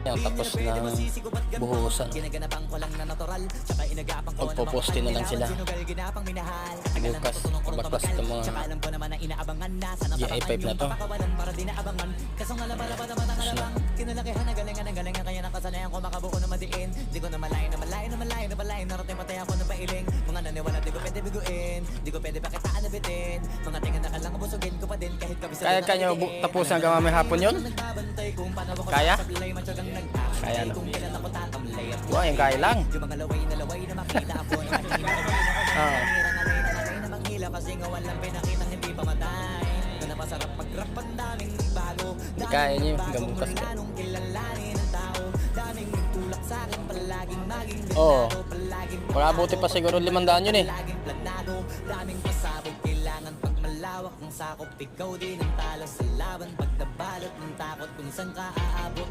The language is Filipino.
Yan, tapos ng buhusan. Magpo-poste na lang sila bukas. Pagbakas ng mga GI5 na to. Kinalakihan na galing kaya nakasanayan ko makabuo na madiin. Di ko na malayo narating patay ako na pailing. Mga naniwala di ko pwede biguin, di ko pwede pakitaan na bitin. Mga tinga na kalang busugin ko pa din kahit kabisa. Kaya nyo tapusin hanggang mamaya hapon yun? Kaya? Kaya no? Wow, yung kaya lang. Yung mga laway na makita ako na kasi nga walang pinakitang hindi pa matay. Na napasarap mag-rap ang daming bago. Hindi kaya nyo hanggang bukas ka. Oo. Wala buti pa siguro 500 yun eh. Daming pasabog kailangan pag malawak ng sakop. Ikaw din ang talo sa laban. Pag nabalot ng takot kung saan ka aabot.